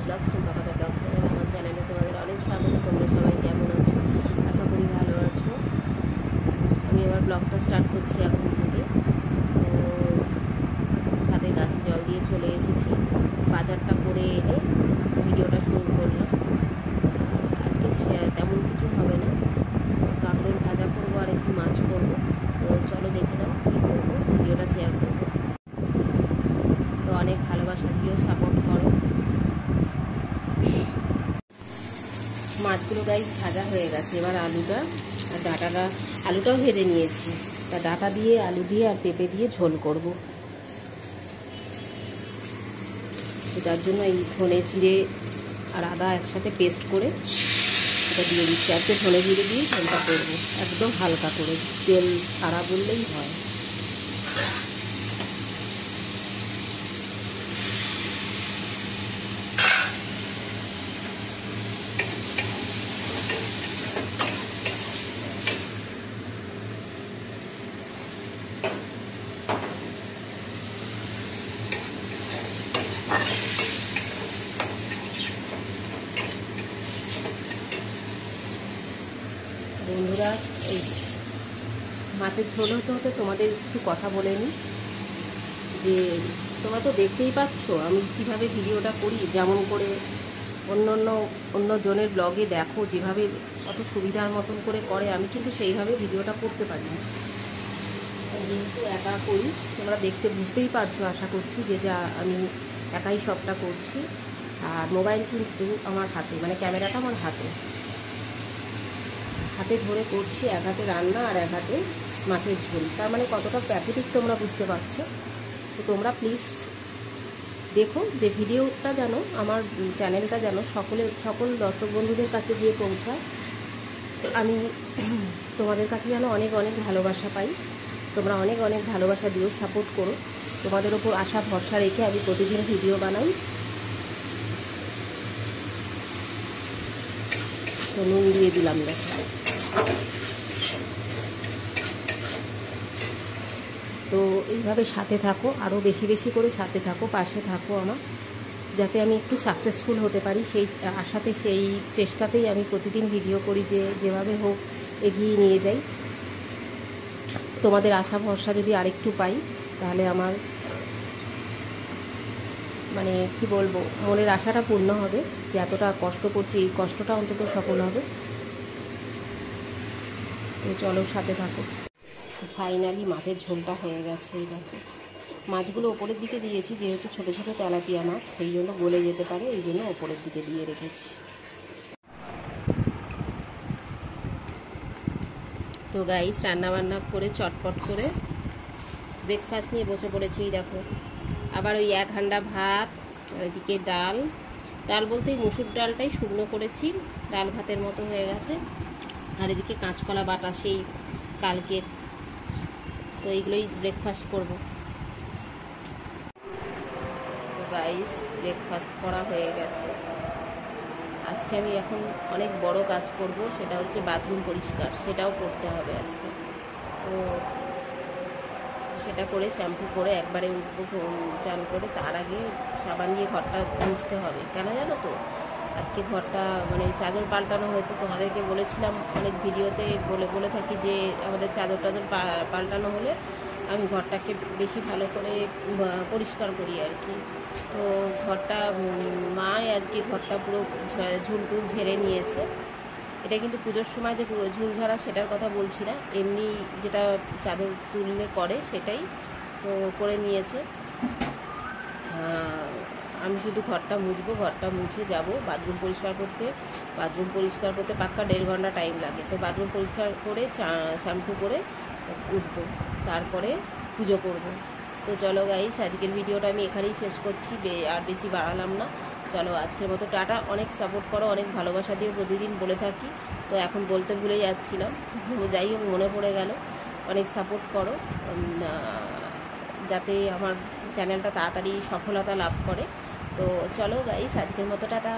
Blogs, Tumpa কথা blog channel. আমার চ্যানেলে তোমাদের অনেক স্বাগত। তোমরা সবাই কেমন আছো? আশা করি ভালো আছো। আমি এবার ব্লগটা স্টার্ট করছি এখন থেকে। তো ছাদে গাছে জল দিয়ে চলে এসেছি, বাজারটা করে এনে ভিডিওটা শুরু করলাম। আজকে তেমন কিছু হবে না, কাঁকরোল ভাজা করবো আর একটু মাছ করবো। তো চলো দেখে নাও কী করবো, ভিডিওটা শেয়ার করবো। তো অনেক ভালোবাসা দিও, সাপোর্ট করো। মাছগুলো গাইস ভাজা হয়ে গেছে। এবার আলুটা আর আলুটাও ভেজে নিয়েছি। তা ডাঁটা দিয়ে, আলু দিয়ে আর পেঁপে দিয়ে ঝোল করব। যার জন্য এই ধনে জিরে আর আদা একসাথে পেস্ট করে এটা দিয়ে দিচ্ছি। আজকে ধনে জিরে দিয়ে ঝোলটা করবো, একদম হালকা করে, তেল ছাড়া বললেই হয়। বন্ধুরা, এই মাছের ঝোল হতে হতে তোমাদের একটু কথা বলে নিই যে তোমরা তো দেখতেই পাচ্ছ আমি কিভাবে ভিডিওটা করি। যেমন করে অন্য জনের ব্লগে দেখো যেভাবে অত সুবিধার মতন করে করে, আমি কিন্তু সেইভাবে ভিডিওটা করতে পারি না। যেহেতু একা করি, তোমরা দেখতে বুঝতেই পারছো আশা করছি যে যা আমি একাই সবটা করছি। আর মোবাইল কিন্তু আমার হাতে, মানে ক্যামেরাটা আমার হাতে ধরে করছি। এক হাতে রান্না আর এক হাতে মাছের ঝোল। তার মানে কতটা প্রাকৃতিক তোমরা বুঝতে পারছো। তো তোমরা প্লিজ দেখো যে ভিডিওটা যেন, আমার চ্যানেলটা যেন সকল দর্শক বন্ধুদের কাছে গিয়ে পৌঁছায়। আমি তোমাদের কাছে যেন অনেক অনেক ভালোবাসা পাই। তোমরা অনেক অনেক ভালোবাসা দিও, সাপোর্ট করো। তোমাদের ওপর আশা ভরসা রেখে আমি প্রতিদিন ভিডিও বানাই। তো নুন দিয়ে দিলাম, দেখো। তো এইভাবে সাথে থাকো, আরও বেশি বেশি করে সাথে থাকো, পাশে থাকো আমার, যাতে আমি একটু সাকসেসফুল হতে পারি। সেই আশাতে, সেই চেষ্টাতেই আমি প্রতিদিন ভিডিও করি যে যেভাবে হোক এগিয়ে নিয়ে যাই। তোমাদের আশা ভরসা যদি আরেকটু পাই তাহলে আমার, মানে কি বলবো, মনের আশাটা পূর্ণ হবে যে এতটা কষ্ট করছি, এই কষ্টটা অন্তত সফল হবে। তো চলো সাথে থাকো। ফাইনালি মাছের ঝোলটা হয়ে গেছে। এই দেখো, মাছগুলো ওপরের দিকে দিয়েছি, যেহেতু ছোটো ছোটো তেলাপিয়া মাছ, সেই জন্য গলে যেতে পারে, এই জন্য ওপরের দিকে দিয়ে রেখেছি। তো গাইস, রান্নাবান্না করে চটপট করে ব্রেকফাস্ট নিয়ে বসে পড়েছি। এই দেখো, আবার ওই 1 হান্ডা ভাত, এদিকে ডাল বলতে মুসুর ডালটাই শুকনো করেছি, ডাল ভাতের মতো হয়ে গেছে। আর এদিকে কাঁচকলা বাটা সেই কালকের। তো এইগুলোই ব্রেকফাস্ট করব। তো গাইস, ব্রেকফাস্ট করা হয়ে গেছে। আজকে আমি এখন অনেক বড় কাজ করব, সেটা হচ্ছে বাথরুম পরিষ্কার। সেটাও করতে হবে আজকে। তো সেটা করে শ্যাম্পু করে একবারে উঠবো চান করে। তার আগে সাবান দিয়ে ঘরটা মুছতে হবে। কেন জানো তো, আজকে ঘরটা মানে চাদর পাল্টানো হয়েছে। তোমাদেরকে বলেছিলাম অনেক ভিডিওতে, বলে থাকি যে আমাদের চাদর পাল্টানো হলে আমি ঘরটাকে বেশি ভালো করে পরিষ্কার করি আর কি। তো ঘরটা মাই আজকে ঘরটা পুরো ঝুলটুল ঝেড়ে নিয়েছে। এটা কিন্তু পুজোর সময় যে ঝুল ঝাড়া সেটার কথা বলছি না, এমনি যেটা চাদর তুললে করে সেটাই তো করে নিয়েছে। আমি শুধু ঘরটা মুছবো, ঘরটা মুছে যাব বাথরুম পরিষ্কার করতে। বাথরুম পরিষ্কার করতে পাক্কা 1.5 ঘন্টা টাইম লাগে। তো বাথরুম পরিষ্কার করে শ্যাম্পু করে উঠবো, তারপরে পুজো করব। তো চলো গাইস, আজকের ভিডিওটা আমি এখানেই শেষ করছি, আর বেশি বাড়ালাম না। চলো আজকের মতো টাটা। অনেক সাপোর্ট করো, অনেক ভালোবাসা দিয়ে প্রতিদিন বলে থাকি, তো এখন বলতে ভুলে যাচ্ছিলাম। যাই হোক, মনে পড়ে গেল। অনেক সাপোর্ট করো যাতে আমার চ্যানেলটা তাড়াতাড়ি সফলতা লাভ করে। তো চলো গাইস, আজকের মতো টাটা।